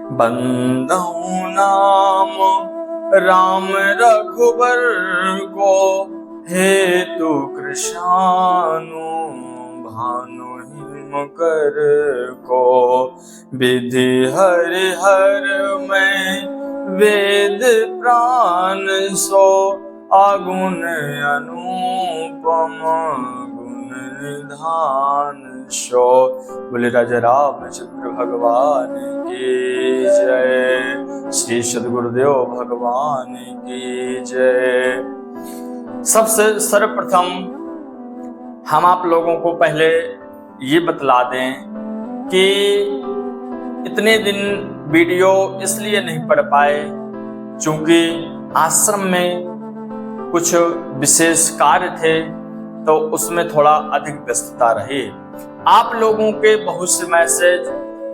बंदहु नाम राम रघुबर को, हेतु कृशानु भानु हिम कर को। विधि हरिहर में वेद प्राण सो, अगुण अनुपम गुण निधान शो। बोले राजा रामचंद्र भगवान की जय, श्री सद्गुरुदेव भगवान की जय। सबसे सर्वप्रथम हम आप लोगों को पहले ये बतला दें कि इतने दिन वीडियो इसलिए नहीं पढ़ पाए क्योंकि आश्रम में कुछ विशेष कार्य थे, तो उसमें थोड़ा अधिक व्यस्तता रही। आप लोगों के बहुत से मैसेज,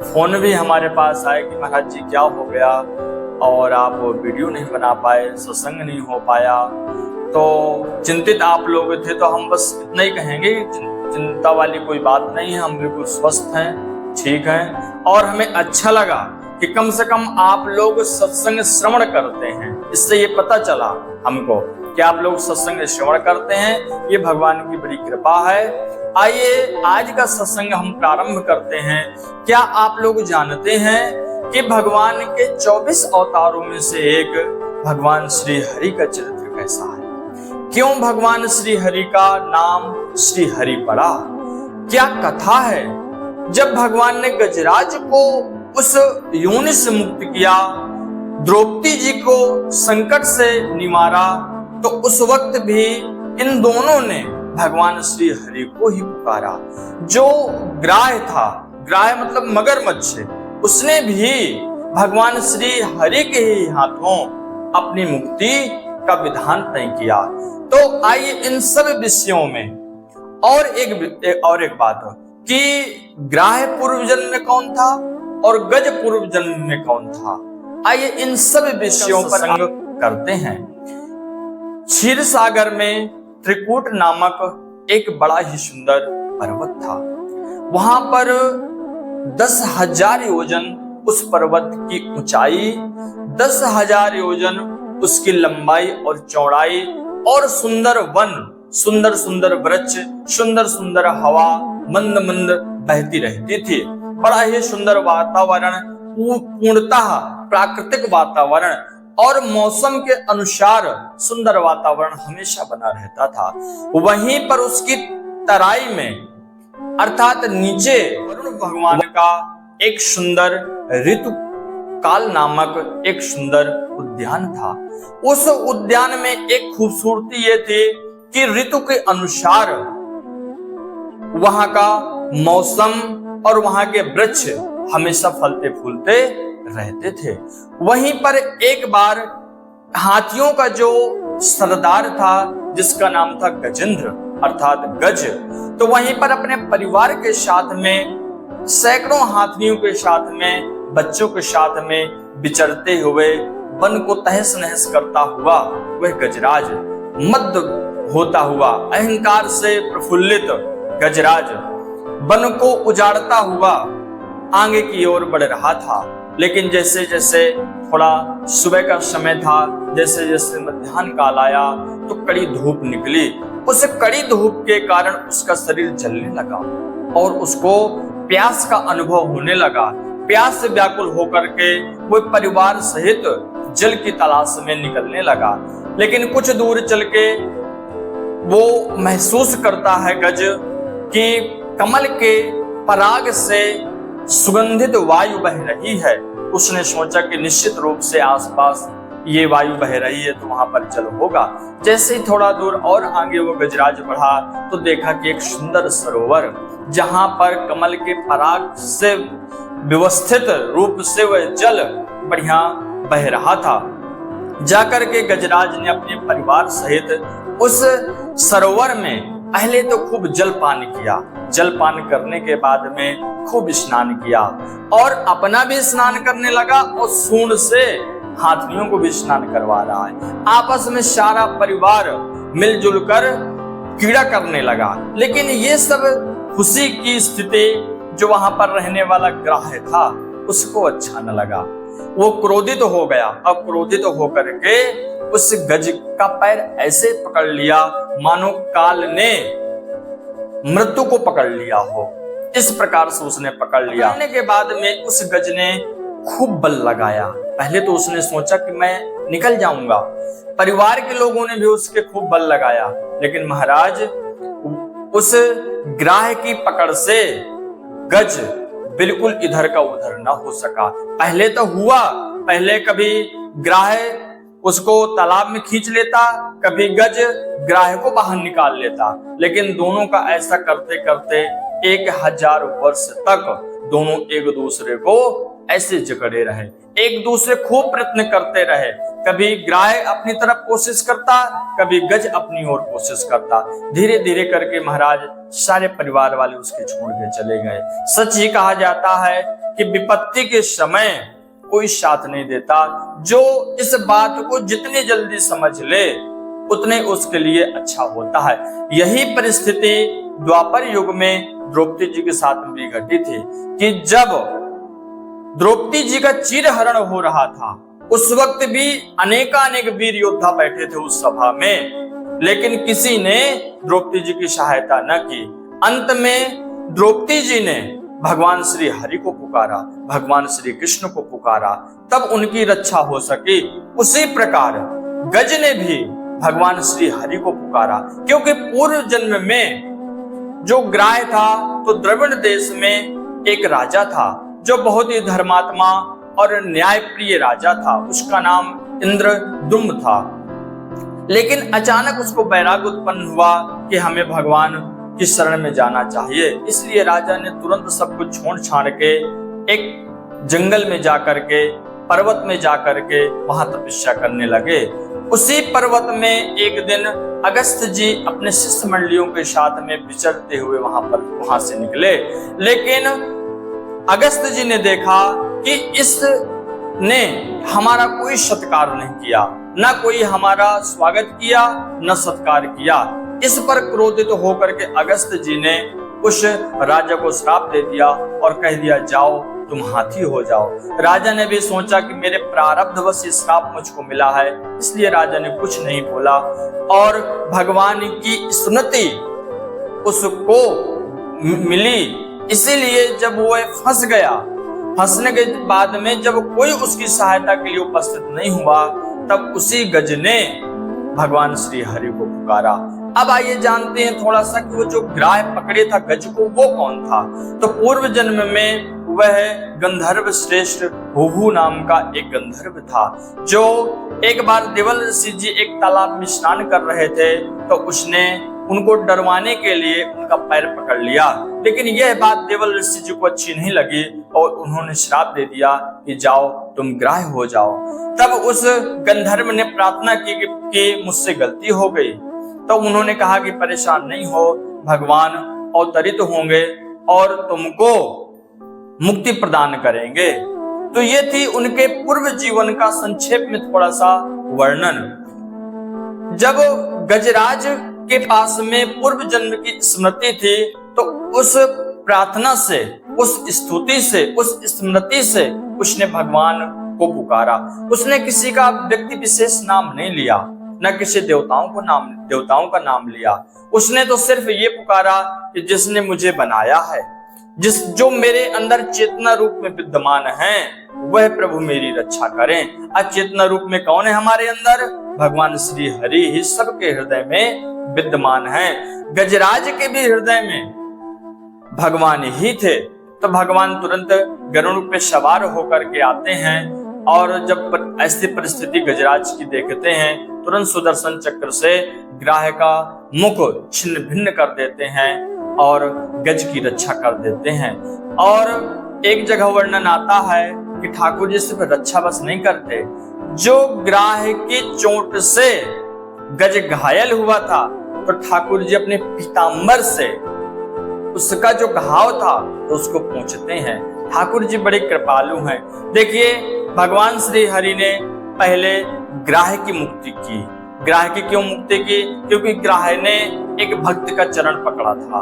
फोन भी हमारे पास आए कि महाराज जी क्या हो गया और आप वीडियो नहीं बना पाए, सत्संग नहीं हो पाया। तो चिंतित आप लोग थे, तो हम बस इतना ही कहेंगे, चिंता वाली कोई बात नहीं है। हम बिल्कुल स्वस्थ हैं, ठीक हैं, और हमें अच्छा लगा कि कम से कम आप लोग सत्संग श्रवण करते हैं। इससे ये पता चला हमको कि आप लोग सत्संग श्रवण करते हैं, ये भगवान की बड़ी कृपा है। आइए आज का सत्संग हम प्रारंभ करते हैं। क्या आप लोग जानते हैं कि भगवान के 24 अवतारों में से एक भगवान श्री हरि का चरित्र कैसा है? क्यों भगवान श्री हरि का नाम श्री हरि पड़ा? क्या कथा है? जब भगवान ने गजराज को उस योनि से मुक्त किया, द्रौपदी जी को संकट से निवारा, तो उस वक्त भी इन दोनों ने भगवान श्री हरि को ही पुकारा। जो ग्राह था, ग्राह मतलब मगरमच्छ, उसने भी भगवान श्री हरि के ही हाथों अपनी मुक्ति का विधान तय किया। तो आइए इन सब विषयों में और एक बात कि ग्राह पूर्व जन्म में कौन था और गज पूर्व जन्म में कौन था, आइए इन सब विषयों पर करते हैं। क्षीर सागर में त्रिकूट नामक एक बड़ा ही सुंदर पर्वत था। वहां पर 10,000 योजन उस पर्वत की ऊंचाई, 10,000 योजन उसकी लंबाई और चौड़ाई, और सुंदर वन, सुंदर सुंदर वृक्ष, सुंदर सुंदर हवा मंद मंद बहती रहती थी। बड़ा ही सुंदर वातावरण, पूर्णतः प्राकृतिक वातावरण और मौसम के अनुसार सुंदर वातावरण हमेशा बना रहता था। वहीं पर उसकी तराई में अर्थात नीचे वरुण भगवान का एक सुंदर ऋतु काल नामक एक सुंदर उद्यान था। उस उद्यान में एक खूबसूरती ये थी कि ऋतु के अनुसार वहां का मौसम और वहां के वृक्ष हमेशा फलते फूलते रहते थे। वहीं पर एक बार हाथियों का जो सरदार था, जिसका नाम था गजेंद्र अर्थात गज, तो वहीं पर अपने परिवार के साथ में, सैकड़ों हाथियों के साथ में, बच्चों के साथ में विचरते हुए वन को तहस नहस करता हुआ वह गजराज मद होता हुआ, अहंकार से प्रफुल्लित गजराज वन को उजाड़ता हुआ आगे की ओर बढ़ रहा था। लेकिन जैसे जैसे थोड़ा सुबह का समय था, जैसे जैसे मध्याह्न काल आया, तो कड़ी धूप निकली। उस कड़ी धूप के कारण उसका शरीर जलने लगा और उसको प्यास का अनुभव होने लगा। प्यास से व्याकुल होकर के वो परिवार सहित जल की तलाश में निकलने लगा। लेकिन कुछ दूर चल के वो महसूस करता है गज कि कमल के पराग से सुगंधित वायु बह रही है। उसने सोचा कि निश्चित रूप से आसपास ये वायु बह रही है तो वहां पर जल होगा। जैसे ही थोड़ा दूर और आगे वो गजराज बढ़ा तो देखा कि एक सुंदर सरोवर, जहां पर कमल के पराग से व्यवस्थित रूप से वह जल बढ़िया बह रहा था। जाकर के गजराज ने अपने परिवार सहित उस सरोवर में पहले तो खूब जलपान किया। जलपान करने के बाद में खूब स्नान किया और अपना भी स्नान करने लगा और सूंड से हाथियों को भी स्नान करवा रहा है। आपस में सारा परिवार मिलजुल कर कीड़ा करने लगा। लेकिन ये सब खुशी की स्थिति जो वहां पर रहने वाला ग्राह था उसको अच्छा न लगा। वो क्रोधित हो गया। अब क्रोधित होकर के उस गज का पैर ऐसे पकड़ लिया मानो काल ने मृत्यु को पकड़ लिया हो। इस प्रकार से उसने पकड़ लिया। पकड़ने के बाद में उस गज ने खूब बल लगाया। पहले तो उसने सोचा कि मैं निकल जाऊंगा। परिवार के लोगों ने भी उसके खूब बल लगाया, लेकिन महाराज उस ग्राह की पकड़ से गज बिल्कुल इधर का उधर ना हो सका। पहले तो हुआ, पहले कभी ग्राह उसको तालाब में खींच लेता, कभी गज ग्राह को बाहर निकाल लेता, लेकिन दोनों का ऐसा करते करते 1000 वर्ष तक दोनों एक दूसरे को ऐसे जकड़े रहे, एक दूसरे खूब प्रयत्न करते रहे। कभी ग्राह अपनी तरफ कोशिश करता, कभी गज अपनी ओर कोशिश करता। धीरे धीरे करके महाराज सारे परिवार वाले उसके छोड़ के चले गए। सच ही कहा जाता है कि विपत्ति के समय कोई साथ नहीं देता। जो इस बात को जितनी जल्दी समझ ले उतने उसके लिए अच्छा होता है। यही परिस्थिति द्वापर युग में द्रौपदी जी के साथ भी घटी थी कि जब द्रौपदी जी का चीरहरण हो रहा था, उस वक्त भी अनेकानेक वीर योद्धा बैठे थे उस सभा में, लेकिन किसी ने द्रौपदी जी की सहायता न की। अंत में द्रौपदी जी ने भगवान श्री हरि को पुकारा, भगवान श्री कृष्ण को पुकारा, तब उनकी रक्षा हो सकी। उसी प्रकार गज ने भी भगवान श्री हरि को पुकारा, क्योंकि पूर्व जन्म में जो ग्राह था तो द्रविड़ देश में एक राजा था जो बहुत ही धर्मात्मा और न्यायप्रिय राजा था। उसका नाम इंद्रद्युम्न था। लेकिन अचानक उसको वैराग्य उत्पन्न हुआ कि हमें भगवान की शरण में जाना चाहिए। इसलिए राजा ने तुरंत सब कुछ छोड़ छाड़ के एक जंगल में जाकर के, पर्वत में जाकर के वहां तपस्या करने लगे। उसी पर्वत में एक दिन अगस्त्य जी अपने शिष्य मंडलियों के साथ में विचरते हुए वहां से निकले। लेकिन अगस्त्य जी ने देखा कि इसने हमारा कोई सत्कार नहीं किया, न कोई हमारा स्वागत किया, न सत्कार किया। इस पर क्रोधित होकर के अगस्त्य जी ने उस राजा को श्राप दे दिया और कह दिया, जाओ तुम हाथी हो जाओ। राजा ने भी सोचा कि मेरे प्रारब्धवश ये श्राप मुझको मिला है, इसलिए राजा ने कुछ नहीं बोला और भगवान की स्मृति उसको मिली। इसीलिए जब वो फंस गया, फंसने के बाद में जब कोई उसकी सहायता के लिए उपस्थित नहीं हुआ, तब उसी गज ने भगवान श्री हरि को पुकारा। अब आइए जानते हैं थोड़ा सा कि वो जो ग्राह पकड़े था गज को, वो कौन था। तो पूर्व जन्म में वह गंधर्व श्रेष्ठ हुहु नाम का एक गंधर्व था, जो एक बार देवल ऋषि जी एक तालाब में स्नान कर रहे थे, तो उसने उनको डरवाने के लिए उनका पैर पकड़ लिया। लेकिन यह बात देवल ऋषि जी को अच्छी नहीं लगी और उन्होंने श्राप दे दिया कि जाओ तुम ग्राह हो जाओ। तब उस गंधर्व ने प्रार्थना की कि मुझसे गलती हो गई। तो उन्होंने कहा कि परेशान नहीं हो, भगवान अवतरित होंगे और तुमको मुक्ति प्रदान करेंगे। तो ये थी उनके पूर्व जीवन का संक्षेप में थोड़ा सा वर्णन। जब गजराज के पास में पूर्व जन्म की स्मृति थी, तो उस प्रार्थना से, उस स्तुति से, उस स्मृति से उसने भगवान को पुकारा। उसने किसी का व्यक्ति विशेष नाम नहीं लिया, न किसी देवताओं का नाम लिया। उसने तो सिर्फ ये पुकारा कि जिसने मुझे बनाया है, जो मेरे अंदर चेतना रूप में विद्यमान है, वह प्रभु मेरी रक्षा करें। अचेतना रूप में कौन है हमारे अंदर? भगवान श्री हरि ही सबके हृदय में विद्यमान है। गजराज के भी हृदय में भगवान ही थे। तो भगवान तुरंत गरुड़ पे सवार होकर के आते हैं और जब ऐसी परिस्थिति गजराज की देखते हैं, तुरंत सुदर्शन चक्र से ग्राह का मुख छिन्न भिन्न कर देते हैं और गज की रक्षा कर देते हैं। और एक जगह वर्णन आता है कि ठाकुर जी सिर्फ रक्षा बस नहीं करते, जो ग्राह की चोट से गज घायल हुआ था, तो ठाकुर जी अपने पीतांबर से उसका जो घाव था तो उसको पोंछते हैं। ठाकुर जी बड़े कृपालु हैं। देखिए, भगवान श्री हरि ने पहले ग्राह की मुक्ति की। ग्राह की क्यों मुक्ति की? क्योंकि ग्राह ने एक भक्त का चरण पकड़ा था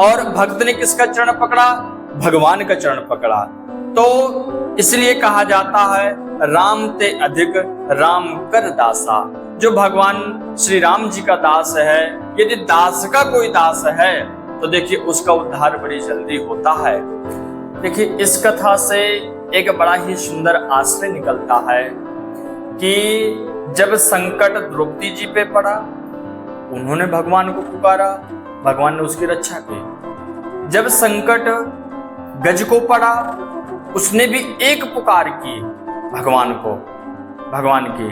और भक्त ने किसका चरण पकड़ा? भगवान का चरण पकड़ा। तो इसलिए कहा जाता है राम ते अधिक राम कर दासा। जो भगवान श्री राम जी का दास है, यदि दास का कोई दास है तो देखिए उसका उद्धार बड़ी जल्दी होता है। देखिए इस कथा से एक बड़ा ही सुंदर आशय निकलता है कि जब संकट द्रौपदी जी पे पड़ा, उन्होंने भगवान को पुकारा, भगवान ने उसकी रक्षा की। जब संकट गज को पड़ा, उसने भी एक पुकार की भगवान की,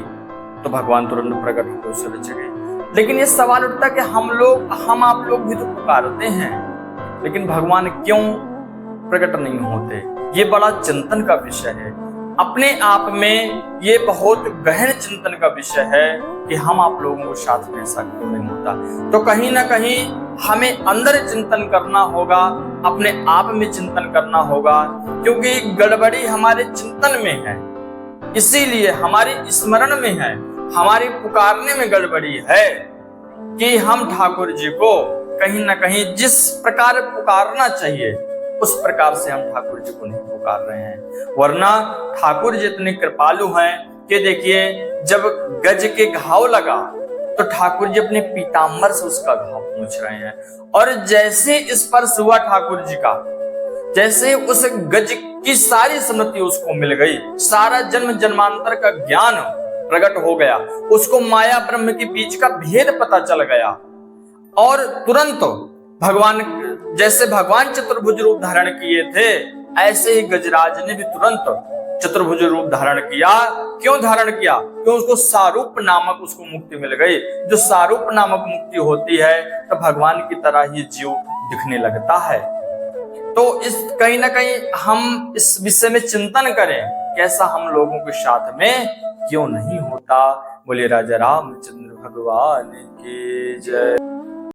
तो भगवान तुरंत प्रकट होकर उसे रच गए। लेकिन ये सवाल उठता कि हम आप लोग भी तो पुकारते हैं, लेकिन भगवान क्यों प्रकट नहीं होते? ये बड़ा चिंतन का विषय है। अपने आप में ये बहुत गहन चिंतन का विषय है कि हम आप लोगों को साथ में ऐसा क्यों नहीं होता। तो कहीं ना कहीं हमें अंदर चिंतन करना होगा, अपने आप में चिंतन करना होगा, क्योंकि गड़बड़ी हमारे चिंतन में है, इसीलिए हमारी स्मरण में है, हमारी पुकारने में गड़बड़ी है कि हम ठाकुर जी को कहीं ना कहीं जिस प्रकार पुकारना चाहिए उस प्रकार से हम ठाकुर जी को नहीं पुकार रहे हैं। वरना ठाकुर जी इतने कृपालु हैं कि देखिए जब गज के घाव लगा तो ठाकुर जी अपने पीताम्बर से उसका घाव पोंछ रहे हैं, और जैसे स्पर्श हुआ ठाकुर जी का, जैसे उस गज की सारी स्मृति उसको मिल गई, सारा जन्म जन्मांतर का ज्ञान प्रकट हो गया, उसको माया ब्रह्म के बीच का भेद पता चल गया, और तुरंत जैसे भगवान चतुर्भुज रूप धारण किए थे, ऐसे ही गजराज ने भी तुरंत चतुर्भुज रूप धारण किया। क्यों धारण किया? क्यों उसको सारूप नामक उसको मुक्ति मिल गई। जो सारूप नामक मुक्ति होती है तो भगवान की तरह ही जीव दिखने लगता है। तो इस कहीं ना कहीं हम इस विषय में चिंतन करें, कैसा हम लोगों के साथ में क्यों नहीं होता। बोले राजा रामचंद्र भगवान की जय।